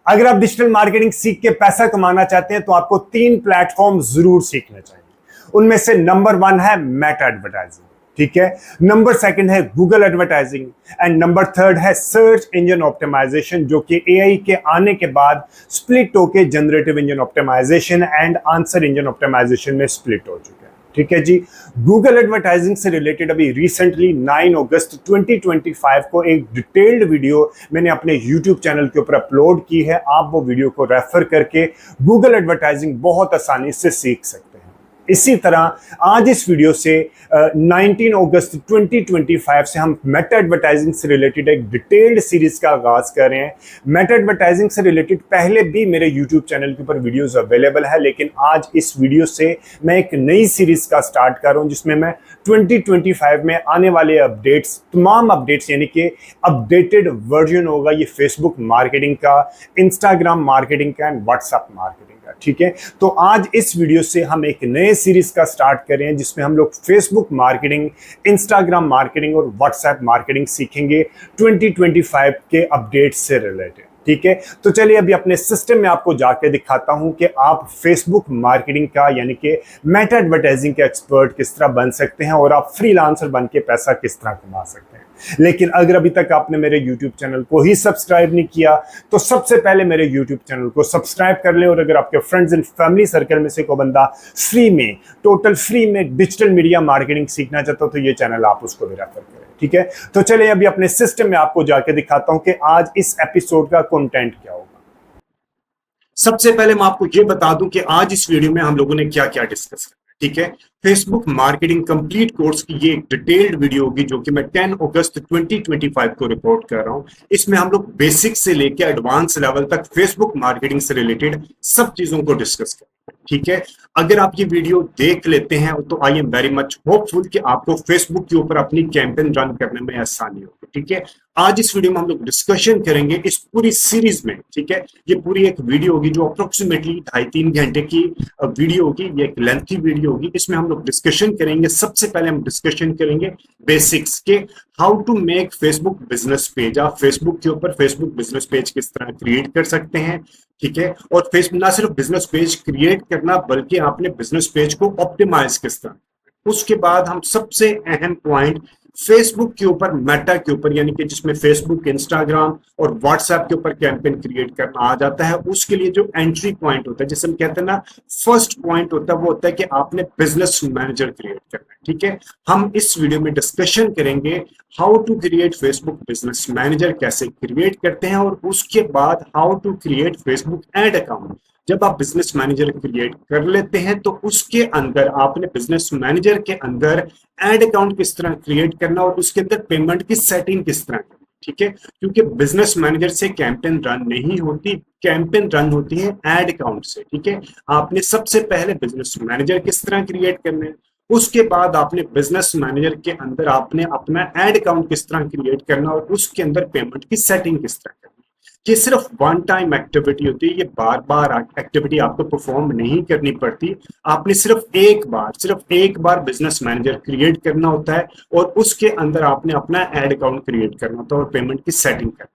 अगर आप digital marketing सीख के पैसा कमाना चाहते हैं तो आपको 3 प्लेटफॉर्म जरूर सीखने चाहिए। उनमें से नंबर 1 है मेटा एडवर्टाइजिंग, ठीक है। नंबर 2 है गूगल एडवर्टाइजिंग एंड नंबर 3 है सर्च इंजन ऑप्टिमाइजेशन, जो कि एआई के आने के बाद स्प्लिट होके generative engine optimisation and answer engine optimisation में स्प्लिट हो चुका है, ठीक है जी। गूगल एडवर्टाइजिंग से रिलेटेड अभी रिसेंटली 9 अगस्त 2025 को एक डिटेल्ड वीडियो मैंने अपने YouTube चैनल के ऊपर अपलोड की है। आप वो वीडियो को रेफर करके गूगल एडवर्टाइजिंग बहुत आसानी से सीख सकते हैं। इसी तरह आज इस वीडियो से 19 अगस्त 2025 से हम मेटा एडवर्टाइजिंग से रिलेटेड एक डिटेल्ड सीरीज का आगाज कर रहे हैं। मेटा एडवर्टाइजिंग से रिलेटेड पहले भी मेरे YouTube चैनल के ऊपर वीडियोस अवेलेबल है, लेकिन आज इस वीडियो से मैं एक नई सीरीज का स्टार्ट कर रहा हूं जिसमें मैं 2025 में आने वाले अपडेट्स, तमाम अपडेट्स यानी कि अपडेटेड वर्जन होगा ये फेसबुक मार्केटिंग का, इंस्टाग्राम मार्केटिंग का एंड व्हाट्सएप मार्केटिंग, ठीक है। तो आज इस वीडियो से हम एक नए सीरीज का स्टार्ट कर रहे हैं जिसमें हम लोग फेसबुक मार्केटिंग, इंस्टाग्राम मार्केटिंग और व्हाट्सएप मार्केटिंग सीखेंगे 2025 के अपडेट्स से रिलेटेड, ठीक है। तो चलिए अभी अपने सिस्टम में आपको जाके दिखाता हूं कि आप फेसबुक मार्केटिंग का यानी कि मेटा एडवर्टाइजिंग के एक्सपर्ट किस तरह बन सकते हैं और आप फ्रीलांसर बन के पैसा किस तरह कमा सकते हैं। लेकिन अगर अभी तक आपने मेरे YouTube चैनल को ही सब्सक्राइब नहीं किया तो सबसे पहले मेरे YouTube चैनल को सब्सक्राइब कर लें, और अगर आपके फ्रेंड्स एंड फैमिली सर्कल में से कोई बंदा फ्री में, टोटल फ्री में डिजिटल मीडिया मार्केटिंग सीखना चाहता हो तो ये चैनल आप उसको भी रेफर करें, ठीक है। तो चलिए अभी अपने सिस्टम में आपको जाके दिखाता हूं कि आज इस एपिसोड का कंटेंट क्या होगा। सबसे पहले मैं आपको ये बता दूं कि आज इस वीडियो में हम लोगों ने क्या क्या डिस्कस किया, ठीक है। फेसबुक मार्केटिंग कंप्लीट कोर्स की ये एक डिटेल्ड वीडियो होगी जो कि मैं 10 अगस्त 2025 को रिकॉर्ड कर रहा हूं। इसमें हम लोग बेसिक से लेकर एडवांस लेवल तक फेसबुक मार्केटिंग से रिलेटेड सब चीजों को डिस्कस करेंगे, ठीक है। अगर आप ये वीडियो देख लेते हैं तो I am very much hopeful कि आपको फेसबुक के ऊपर अपनी कैंपेन रन करने में आसानी होगी, ठीक है। आज इस वीडियो में हम लोग डिस्कशन करेंगे इस पूरी सीरीज में, ठीक है। ये पूरी एक वीडियो होगी जो अप्रोक्सीमेटली 2.5-3 घंटे की वीडियो होगी, ये एक लेंथी वीडियो होगी। इसमें हम लोग डिस्कशन करेंगे, सबसे पहले हम डिस्कशन करेंगे बेसिक्स के how to make Facebook business page. आप फेसबुक के ऊपर फेसबुक बिजनेस पेज किस तरह क्रिएट कर सकते हैं, ठीक है। और फेसबुक ना सिर्फ बिजनेस पेज क्रिएट करना बल्कि आपने बिजनेस पेज को ऑप्टिमाइज किस तरह। उसके बाद हम सबसे अहम पॉइंट फेसबुक के ऊपर, मेटा के ऊपर यानी कि जिसमें फेसबुक, इंस्टाग्राम और व्हाट्सएप के ऊपर कैंपेन क्रिएट करना आ जाता है, उसके लिए जो एंट्री पॉइंट होता है, जिसे हम कहते हैं ना फर्स्ट पॉइंट होता है, वो होता है कि आपने बिजनेस मैनेजर क्रिएट करना है, ठीक है। हम इस वीडियो में डिस्कशन करेंगे how to create Facebook business manager, कैसे क्रिएट करते हैं, और उसके बाद how to create Facebook ad account. जब आप बिजनेस मैनेजर क्रिएट कर लेते हैं तो उसके अंदर आपने बिजनेस मैनेजर के अंदर एड अकाउंट किस तरह क्रिएट करना और उसके अंदर पेमेंट की सेटिंग किस तरह करनी, ठीक है। क्योंकि बिजनेस मैनेजर से कैंपेन रन नहीं होती, कैंपेन रन होती है एड अकाउंट से, ठीक है। आपने सबसे पहले बिजनेस मैनेजर किस तरह क्रिएट करना है, उसके बाद आपने बिजनेस मैनेजर के अंदर आपने अपना एड अकाउंट किस तरह क्रिएट करना और उसके अंदर पेमेंट की सेटिंग किस तरह करनी। ये सिर्फ वन टाइम एक्टिविटी होती है, ये बार बार एक्टिविटी आपको परफॉर्म नहीं करनी पड़ती। आपने सिर्फ एक बार बिजनेस मैनेजर क्रिएट करना होता है और उसके अंदर आपने अपना एड अकाउंट क्रिएट करना होता है और पेमेंट की सेटिंग करना,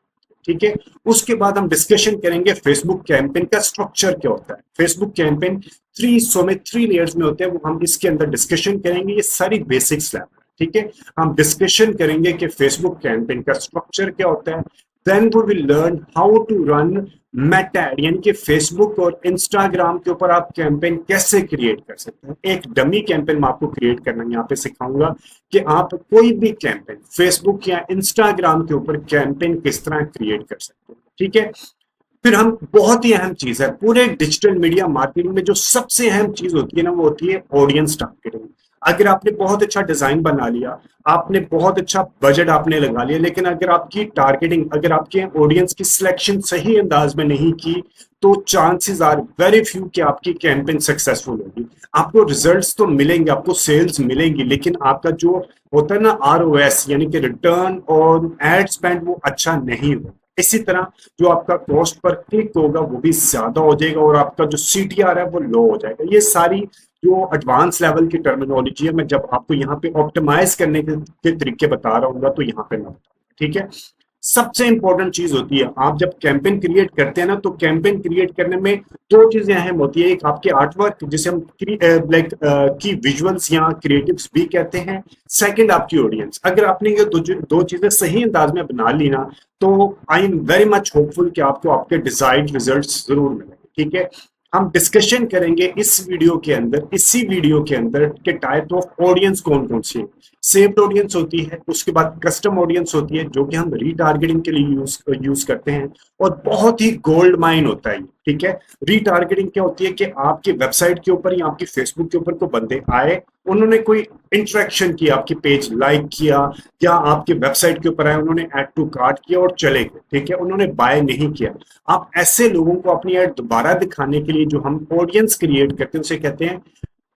ठीक है। उसके बाद हम डिस्कशन करेंगे फेसबुक कैंपेन का स्ट्रक्चर क्या होता है। फेसबुक कैंपेन 3 लेयर्स में होते हैं, वो हम इसके अंदर डिस्कशन करेंगे। ये सारी बेसिक्स लेवल, ठीक है। हम डिस्कशन करेंगे कि फेसबुक कैंपेन का स्ट्रक्चर क्या होता है। Then we will learn how to run Meta ad, यानी कि फेसबुक और इंस्टाग्राम के ऊपर आप कैंपेन कैसे क्रिएट कर सकते हैं। एक डमी कैंपेन मैं आपको क्रिएट करना यहाँ पे सिखाऊंगा कि आप कोई भी कैंपेन फेसबुक या इंस्टाग्राम के ऊपर कैंपेन किस तरह क्रिएट कर सकते हैं, ठीक है। फिर हम बहुत ही अहम चीज है पूरे डिजिटल मीडिया मार्केटिंग में, जो सबसे अहम चीज होती है ना, वो होती है ऑडियंस टारगेटिंग। अगर आपने बहुत अच्छा डिजाइन बना लिया, आपने बहुत अच्छा बजट आपने लगा लिया, लेकिन अगर आपकी टारगेटिंग, अगर आपके ऑडियंस की सिलेक्शन सही अंदाज में नहीं की तो चांसेस आर वेरी फ्यू कि आपकी कैंपेन सक्सेसफुल होगी। आपको रिजल्ट्स तो मिलेंगे, आपको सेल्स मिलेंगी, लेकिन आपका जो होता है ना ROS यानी कि रिटर्न ऑन एड स्पेंड, वो अच्छा नहीं होगा। इसी तरह जो आपका कॉस्ट पर क्लिक होगा वो भी ज्यादा हो जाएगा और आपका जो CTR है वो लो हो जाएगा। ये सारी जो एडवांस लेवल की टर्मिनोलॉजी है, मैं जब आपको यहाँ पे ऑप्टिमाइज करने के तरीके बता रहा हूँ तो यहाँ पे मैं बताऊंगा, ठीक है। सबसे इंपॉर्टेंट चीज होती है, आप जब कैंपेन क्रिएट करते हैं ना, तो कैंपेन क्रिएट करने में दो चीजें अहम होती है। एक आपके आर्टवर्क जिसे हम लाइक की विजुअल्स या क्रिएटिव्स भी कहते हैं। सेकंड आपकी ऑडियंस। अगर आपने ये दो चीजें सही अंदाज में बना ली ना, तो I am very much hopeful कि आपको आपके डिजायर्ड रिजल्ट्स जरूर मिलेंगे। ठीक है, हम डिस्कशन करेंगे इस वीडियो के अंदर, इसी वीडियो के अंदर, के टाइप ऑफ ऑडियंस कौन कौन सी है। सेव्ड ऑडियंस होती है, उसके बाद कस्टम ऑडियंस होती है जो कि हम रीटारगेटिंग के लिए यूज करते हैं, और बहुत ही गोल्ड माइन होता है। ठीक है, रीटारगेटिंग क्या होती है कि आपकी वेबसाइट के ऊपर या आपकी फेसबुक के ऊपर को बंदे आए, उन्होंने कोई इंटरेक्शन किया, आपकी पेज लाइक किया, या आपके वेबसाइट के ऊपर आए, उन्होंने ऐड टू कार्ट किया और चले गए। ठीक है, उन्होंने बाय नहीं किया। आप ऐसे लोगों को अपनी ऐड दोबारा दिखाने के लिए जो हम ऑडियंस क्रिएट करते हैं उसे कहते हैं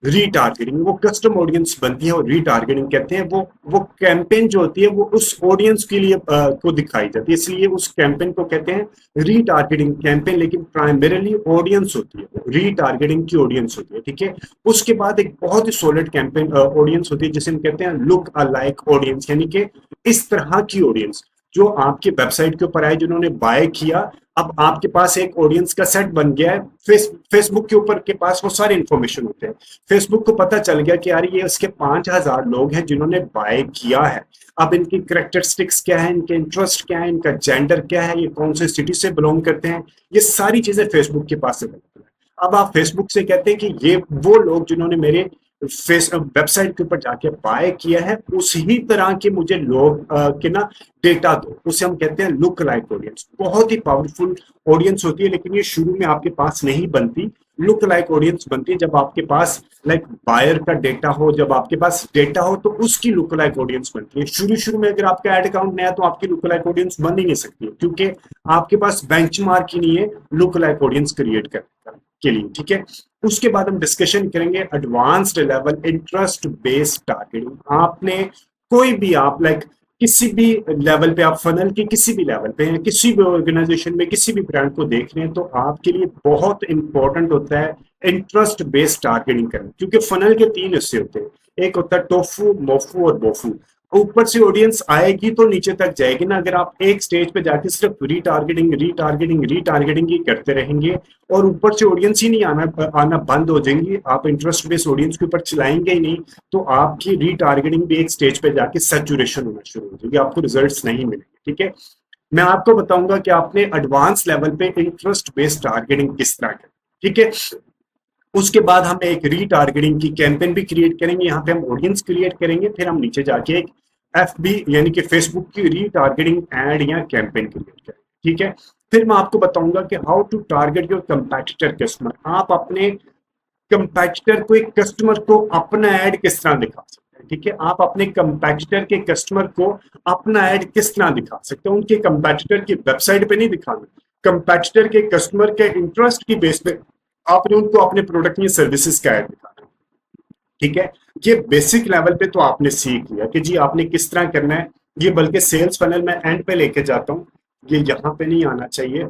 रीटारगेटिंग। वो कस्टम ऑडियंस बनती है और रीटारगेटिंग कहते हैं। वो कैंपेन जो होती है वो उस ऑडियंस के लिए को दिखाई जाती है, इसलिए उस कैंपेन को कहते हैं रीटारगेटिंग कैंपेन। लेकिन प्राइमरीली ऑडियंस होती है, रीटारगेटिंग की ऑडियंस होती है। ठीक है, उसके बाद एक बहुत ही सॉलिड कैंपेन ऑडियंस होती है जिसे हम कहते हैं लुक अलाइक ऑडियंस, यानी कि इस तरह की ऑडियंस जो आपके वेबसाइट के ऊपर आए, जिन्होंने बाय किया। अब आपके पास एक ऑडियंस का सेट बन गया है। फेसबुक के ऊपर के पास वो सारे इंफॉर्मेशन होते हैं। फेसबुक को पता चल गया कि यार ये इसके 5,000 लोग हैं जिन्होंने बाय किया है। अब इनकी करेक्टरिस्टिक्स क्या है, इनके इंटरेस्ट क्या है, इनका जेंडर क्या है, ये कौन से सिटी से बिलोंग करते हैं, ये सारी चीजें फेसबुक के पास अवेलेबल है। अब आप फेसबुक से कहते हैं कि ये वो लोग जिन्होंने मेरे वेबसाइट के ऊपर जाके बाय किया है, उसी तरह के मुझे लोग के ना डेटा दो, उसे हम कहते हैं लुक लाइक ऑडियंस। बहुत ही पावरफुल ऑडियंस होती है, लेकिन ये शुरू में आपके पास नहीं बनती। लुक लाइक ऑडियंस बनती है जब आपके पास लाइक बायर का डेटा हो, जब आपके पास डेटा हो तो उसकी लुक लाइक ऑडियंस बनती है। शुरू शुरू में अगर आपका एड अकाउंट नया है तो आपकी लुक लाइक ऑडियंस बन ही नहीं सकती, क्योंकि आपके पास बेंचमार्क ही नहीं है लुक लाइक ऑडियंस क्रिएट करने के लिए। ठीक है, उसके बाद हम डिस्कशन करेंगे advanced level interest based targeting. आपने कोई भी आप लाइक किसी भी लेवल पे, आप फनल के किसी भी लेवल पे हैं, किसी भी ऑर्गेनाइजेशन में किसी भी ब्रांड को देख रहे हैं, तो आपके लिए बहुत इंपॉर्टेंट होता है इंटरेस्ट बेस्ड टारगेटिंग करना। क्योंकि फनल के 3 हिस्से होते हैं, एक होता है टोफू, मोफू और बोफू। ऊपर से ऑडियंस आएगी तो नीचे तक जाएगी ना। अगर आप एक स्टेज पे जाके सिर्फ रीटारगेटिंग रीटारगेटिंग रीटारगेटिंग ही करते रहेंगे और ऊपर से ऑडियंस ही नहीं आना बंद हो जाएंगी, आप इंटरेस्ट बेस्ड ऑडियंस के ऊपर चलाएंगे ही नहीं, तो आपकी रीटारगेटिंग भी एक स्टेज पे जाके सैचुरेशन होना शुरू हो जाएगी, आपको रिजल्ट्स नहीं मिलेंगे। ठीक है, मैं आपको बताऊंगा कि आपने एडवांस लेवल पे इंटरेस्ट बेस्ड टारगेटिंग किस तरह करें। ठीक है, उसके बाद हम एक रीटारगेटिंग की कैंपेन भी क्रिएट करेंगे, यहाँ पे हम ऑडियंस क्रिएट करेंगे, फिर हम नीचे जाके एक FB यानी कि फेसबुक की रीटारगेटिंग एड या कैंपेन क्रिएट करेंगे। ठीक है, फिर मैं आपको बताऊंगा कि how to target your competitor customer. आप अपने कंपेटिटर को, एक कस्टमर को अपना ऐड किस तरह दिखा सकते हैं। ठीक है, आप अपने कंपेटिटर के कस्टमर को अपना ऐड किस तरह दिखा सकते हैं। उनके कंपेटिटर की वेबसाइट पे नहीं दिखाना, कंपेटिटर के कस्टमर के इंटरेस्ट की बेस पे आपने उनको अपने प्रोडक्ट या सर्विसेज का ऐड दिखाना। ठीक है, ये बेसिक लेवल पे तो आपने सीख लिया कि जी आपने किस तरह करना है। ये बल्कि सेल्स फनल में एंड पे लेके जाता हूँ, ये यहाँ पे नहीं आना चाहिए,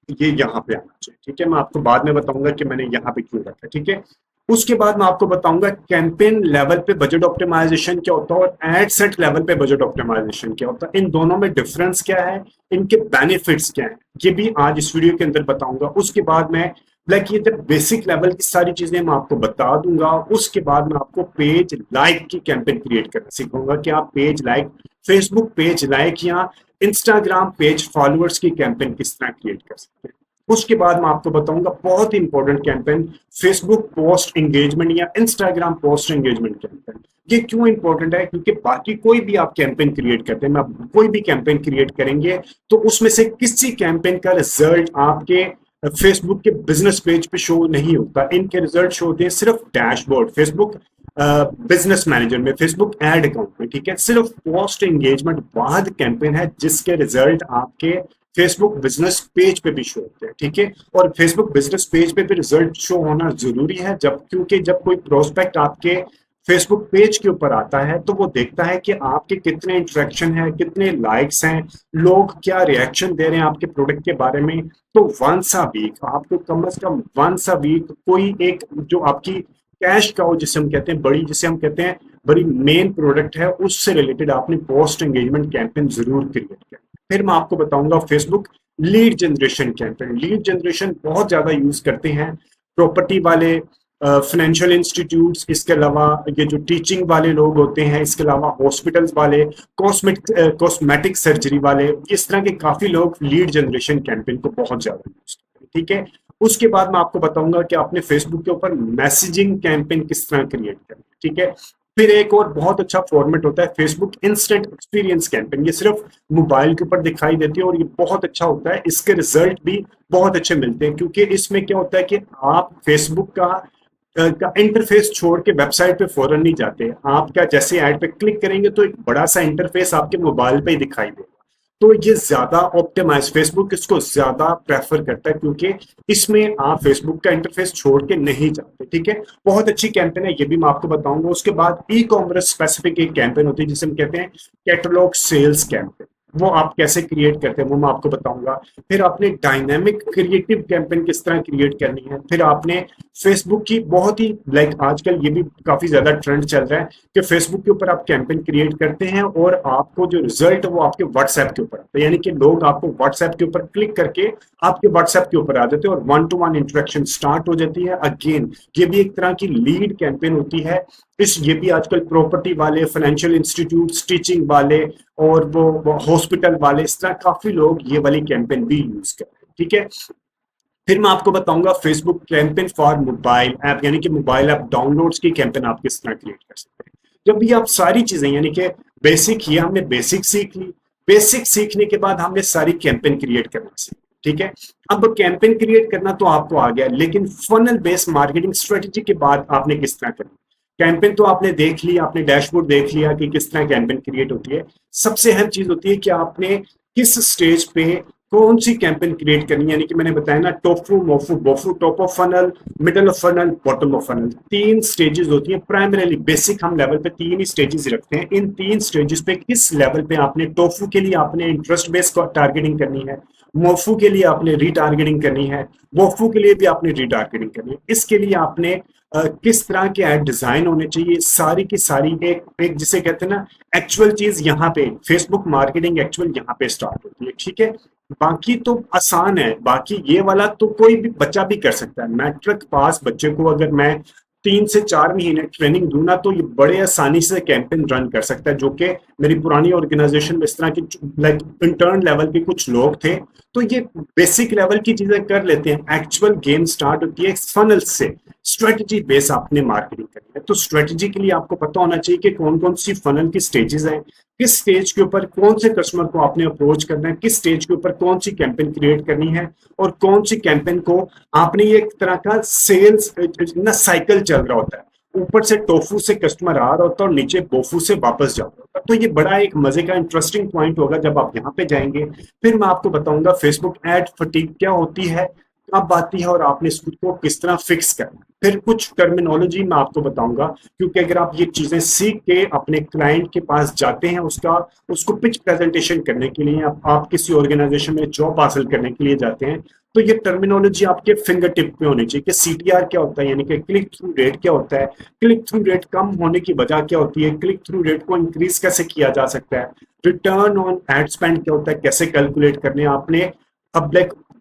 ये यहाँ पे आना चाहिए। ठीक है, मैं आपको बाद में बताऊंगा कि मैंने यहाँ पे क्यों रखा। ठीक है, उसके बाद मैं आपको बताऊंगा कैंपेन लेवल पे बजट ऑप्टिमाइजेशन क्या होता है और एड सेट लेवल पे बजट ऑप्टिमाइजेशन क्या होता है, इन दोनों में डिफरेंस क्या है, इनके बेनिफिट्स क्या है, ये भी आज इस वीडियो के अंदर बताऊंगा। उसके बाद मैं लाइक ये जब बेसिक लेवल की सारी चीजें मैं आपको बता दूंगा, उसके बाद मैं आपको पेज लाइक की कैंपेन क्रिएट करना सिखाऊंगा कि आप page like, Facebook page like या इंस्टाग्राम पेज फॉलोअर्स की कैंपेन किस तरह क्रिएट कर सकते हैं। उसके बाद मैं आपको बताऊंगा बहुत ही important campaign, Facebook post engagement या इंस्टाग्राम पोस्ट एंगेजमेंट कैंपेन। ये क्यों इंपॉर्टेंट है, क्योंकि बाकी कोई भी आप कैंपेन क्रिएट करते हैं, मैं कोई भी कैंपेन क्रिएट करेंगे तो उसमें से किसी कैंपेन का रिजल्ट आपके फेसबुक के बिजनेस पेज पे शो नहीं होता। इनके रिजल्ट शो होते हैं सिर्फ डैशबोर्ड, फेसबुक बिजनेस मैनेजर में, फेसबुक एड अकाउंट में। ठीक है, सिर्फ पोस्ट एंगेजमेंट बाद कैंपेन है जिसके रिजल्ट आपके फेसबुक बिजनेस पेज पे भी शो होते हैं। ठीक है, और फेसबुक बिजनेस पेज पे भी रिजल्ट शो होना जरूरी है, जब क्योंकि जब कोई प्रोस्पेक्ट आपके फेसबुक पेज के ऊपर आता है तो वो देखता है कि आपके कितने इंटरेक्शन है, कितने लाइक्स हैं, लोग क्या रिएक्शन दे रहे हैं आपके प्रोडक्ट के बारे में। तो वंस अ वीक आपको कम से कम वंस अ वीक कोई एक जो आपकी कैश का हो, जिसे हम कहते हैं बड़ी, जिसे हम कहते हैं बड़ी मेन प्रोडक्ट है, उससे रिलेटेड आपने पोस्ट एंगेजमेंट कैंपेन जरूर क्रिएट करें। फिर मैं आपको बताऊंगा Facebook lead generation campaign. Lead generation बहुत ज्यादा यूज करते हैं प्रॉपर्टी वाले, फाइनेंशियल इंस्टीट्यूट्स, इसके अलावा ये जो टीचिंग वाले लोग होते हैं, इसके अलावा हॉस्पिटल्स वाले, कॉस्मेटिक सर्जरी वाले, इस तरह के काफी लोग लीड जनरेशन कैंपेन को बहुत ज्यादा यूज करते हैं। ठीक है, उसके बाद मैं आपको बताऊंगा कि आपने फेसबुक के ऊपर मैसेजिंग कैंपेन किस तरह क्रिएट करना है। ठीक है, फिर एक और बहुत अच्छा फॉर्मेट होता है फेसबुक इंस्टेंट एक्सपीरियंस कैंपेन। ये सिर्फ मोबाइल के ऊपर दिखाई देती है और ये बहुत अच्छा होता है, इसके रिजल्ट भी बहुत अच्छे मिलते हैं, क्योंकि इसमें क्या होता है कि आप फेसबुक का इंटरफेस छोड़ के वेबसाइट पे फौरन नहीं जाते। आप क्या जैसे ऐड पे क्लिक करेंगे तो एक बड़ा सा इंटरफेस आपके मोबाइल पे ही दिखाई देगा। तो ये ज्यादा ऑप्टिमाइज, फेसबुक इसको ज्यादा प्रेफर करता है, क्योंकि इसमें आप फेसबुक का इंटरफेस छोड़ के नहीं जाते। ठीक है, बहुत अच्छी कैंपेन है, ये भी मैं आपको बताऊंगा। उसके बाद ई कॉमर्स स्पेसिफिक एक कैंपेन होती है जिसे हम कहते हैं कैटलॉग सेल्स कैंपेन। वो आप कैसे क्रिएट करते हैं वो मैं आपको बताऊंगा। फिर आपने डायनामिक क्रिएटिव कैंपेन किस तरह क्रिएट करनी है। फिर आपने फेसबुक की बहुत ही आजकल ये भी काफी ज्यादा ट्रेंड चल रहा है कि फेसबुक के ऊपर आप कैंपेन क्रिएट करते हैं और आपको जो रिजल्ट है वो आपके व्हाट्सएप के ऊपर आता है, यानी कि लोग आपको व्हाट्सएप के ऊपर क्लिक करके आपके व्हाट्सएप के ऊपर आ जाते हैं और 1-to-1 इंटरेक्शन स्टार्ट हो जाती है। अगेन ये भी एक तरह की लीड कैंपेन होती है। ये भी आजकल प्रॉपर्टी वाले, फाइनेंशियल इंस्टीट्यूट, टीचिंग वाले और वो हॉस्पिटल वाले, इस तरह काफी लोग ये वाली कैंपेन भी यूज करते हैं। ठीक है, फिर मैं आपको बताऊंगा Facebook campaign for mobile app, यानी कि मोबाइल ऐप डाउनलोड्स की कैंपेन आप किस तरह क्रिएट कर सकते हैं। जब भी आप सारी चीजें, यानी कि बेसिक ही हमने बेसिक सीख ली, बेसिक सीखने के बाद हमने सारी कैंपेन क्रिएट करना सीखी। ठीक है, अब कैंपेन क्रिएट करना तो आपको आ गया, लेकिन फनल बेस्ड मार्केटिंग स्ट्रेटेजी के बाद आपने किस तरह करना। कैंपेन तो आपने देख लिया, आपने डैशबोर्ड देख लिया कि किस तरह कैंपेन क्रिएट होती है। सबसे अहम चीज होती है कि आपने किस स्टेज पे कौन सी कैंपेन क्रिएट करनी है, यानी कि मैंने बताया ना, TOFU, MOFU, BOFU, top of funnel, middle of funnel, bottom of funnel, 3 stages होती है। प्राइमरीली बेसिक हम लेवल पे 3 ही स्टेजेस रखते हैं। इन 3 स्टेजेस पे किस लेवल पे आपने, टोफू के लिए आपने इंटरेस्ट बेस्ड टारगेटिंग करनी है, मोफू के लिए आपने रीटारगेटिंग करनी है, वोफू के लिए भी आपने रीटारगेटिंग करनी है। इसके लिए आपने किस तरह के ऐड डिजाइन होने चाहिए, सारी की सारी एक जिसे कहते हैं ना एक्चुअल चीज, यहाँ पे फेसबुक मार्केटिंग एक्चुअल यहाँ पे स्टार्ट होती है। ठीक है, बाकी तो आसान है, बाकी ये वाला तो कोई भी बच्चा भी कर सकता है। मैट्रिक पास बच्चे को अगर मैं 3 से 4 महीने ट्रेनिंग दूं ना, तो ये बड़े आसानी से कैंपेन रन कर सकता है, जो कि मेरी पुरानी ऑर्गेनाइजेशन में इस तरह की इंटर्न लेवल के कुछ लोग थे, तो ये बेसिक लेवल की चीजें कर लेते हैं। एक्चुअल गेम स्टार्ट होती है फनल से, स्ट्रेटजी बेस आपने मार्केटिंग करनी है। तो स्ट्रेटजी के लिए आपको पता होना चाहिए कि कौन कौन सी फनल की स्टेजेस हैं, किस स्टेज के ऊपर कौन से कस्टमर को आपने अप्रोच करना है, किस स्टेज के ऊपर कौन सी कैंपेन क्रिएट करनी है, और कौन सी कैंपेन को आपने, ये एक तरह का सेल्स ना साइकिल चल रहा होता है। ऊपर से टोफू से कस्टमर आ रहा होता है और नीचे बोफू से वापस जा रहा होता है। तो ये बड़ा एक मजे का इंटरेस्टिंग पॉइंट होगा जब आप यहाँ पे जाएंगे। फिर मैं आपको बताऊंगा फेसबुक एड फटीग क्या होती है, कब आती है और आपने इसको किस तरह फिक्स करना है। फिर कुछ टर्मिनोलॉजी मैं आपको बताऊंगा, क्योंकि अगर आप ये चीजें सीख के अपने क्लाइंट के पास जाते हैं, उसको पिच प्रेजेंटेशन करने के लिए, आप किसी ऑर्गेनाइजेशन में जॉब हासिल करने के लिए जाते हैं, तो ये टर्मिनोलॉजी आपके फिंगर टिप पे होनी चाहिए कि सीटीआर क्या होता है, यानी कि क्लिक थ्रू रेट क्या होता है, क्लिक थ्रू रेट कम होने की वजह क्या होती है, क्लिक थ्रू रेट को इंक्रीज कैसे किया जा सकता है, रिटर्न ऑन एड स्पेंड क्या होता है, कैसे कैलकुलेट करने आपने, अब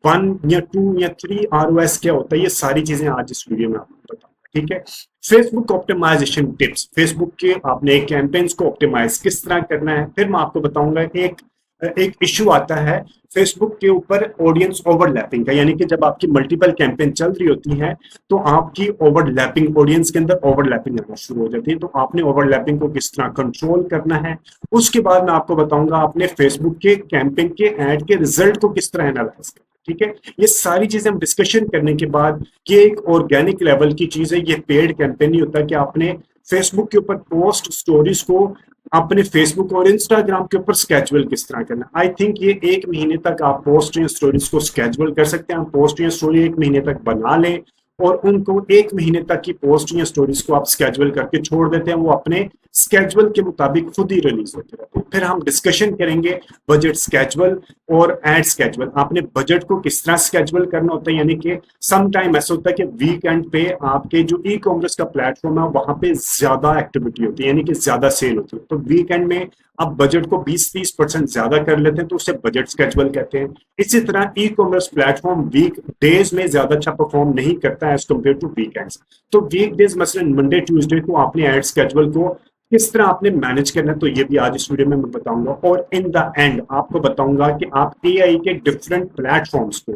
1 या 2 या 3 ROS क्या होता है, ये सारी चीजें आज इस वीडियो में आपको बताऊंगा। ठीक है, फेसबुक ऑप्टिमाइजेशन टिप्स, फेसबुक के आपने कैंपेन्स को ऑप्टिमाइज किस तरह करना है। फिर मैं आपको बताऊंगा एक इश्यू आता है फेसबुक के ऊपर ऑडियंस ओवरलैपिंग का, यानी कि जब आपकी मल्टीपल कैंपेन चल रही होती है तो आपकी ओवरलैपिंग, ऑडियंस के अंदर ओवरलैपिंग आना शुरू हो जाती है, तो आपने ओवरलैपिंग को किस तरह कंट्रोल करना है। उसके बाद मैं आपको बताऊंगा आपने फेसबुक के कैंपेन के एड के रिजल्ट को किस तरह एनालाइज करना है। ठीक है, ये सारी चीजें हम डिस्कशन करने के बाद, ये एक ऑर्गेनिक लेवल की चीज है, ये पेड कैंपेन नहीं होता कि आपने फेसबुक के ऊपर पोस्ट स्टोरीज को अपने फेसबुक और इंस्टाग्राम के ऊपर स्केजुअल किस तरह करना। आई थिंक ये 1 महीने तक आप पोस्ट या स्टोरीज को स्केजुअल कर सकते हैं। पोस्ट या स्टोरी 1 महीने तक बना लें और उनको 1 महीने तक की पोस्ट या स्टोरीज को आप स्केजुअल करके छोड़ देते हैं, वो अपने स्केजुअल के मुताबिक खुद ही रिलीज होते रहते हैं। फिर हम डिस्कशन करेंगे बजट स्केजुअल और एड स्केजुअल। आपने बजट को किस तरह स्केजुअल करना होता है, यानी कि सम टाइम ऐसा होता है कि वीकेंड पे आपके जो ई कॉमर्स का प्लेटफॉर्म है वहां पे ज्यादा एक्टिविटी होती है, यानी कि ज्यादा सेल होती है, तो वीकेंड में आप बजट को 20-30% ज्यादा कर लेते हैं तो उसे बजट स्केजुअल कहते हैं। इसी तरह e commerce platform week days में ज्यादा अच्छा परफॉर्म नहीं करता एज कम्पेयर टू वीकेंड्स। तो वीक डेज मसलन मंडे ट्यूसडे को आपने एड स्केजुअल को किस तरह आपने मैनेज करना है, तो ये भी आज इस वीडियो में मैं बताऊंगा। और इन द एंड आपको बताऊंगा कि आप एआई के डिफरेंट प्लेटफॉर्म्स को,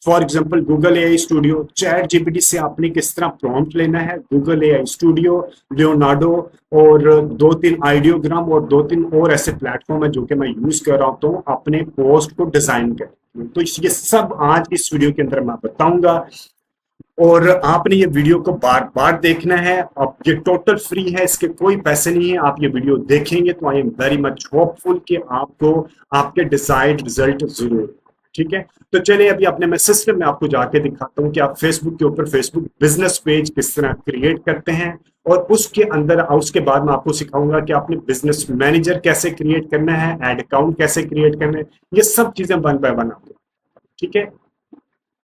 for example Google AI studio, chat GPT से आपने किस तरह प्रॉम्प्ट लेना है, गूगल एआई स्टूडियो, लियोनार्डो और 2-3 आइडियोग्राम और 2-3 और ऐसे प्लेटफॉर्म है जो कि मैं यूज कर रहा हूं अपने पोस्ट को डिजाइन करने में। तो ये सब आज इस वीडियो के अंदर मैं बताऊंगा और आपने ये वीडियो को बार बार देखना है। अब ये टोटल फ्री है, इसके कोई पैसे नहीं है। आप ये वीडियो देखेंगे तो I am very much hopeful कि आपको आपके डिजायर्ड रिजल्ट जरूर, ठीक है। तो चलिए अभी अपने मैं सिस्टम में आपको जाके दिखाता हूँ कि आप फेसबुक के ऊपर फेसबुक बिजनेस पेज किस तरह क्रिएट करते हैं और उसके अंदर उसके बाद मैं आपको सिखाऊंगा कि आपने बिजनेस मैनेजर कैसे क्रिएट करना है, एड अकाउंट कैसे क्रिएट करना है, ये सब चीजें वन बाय वन आपको, ठीक है।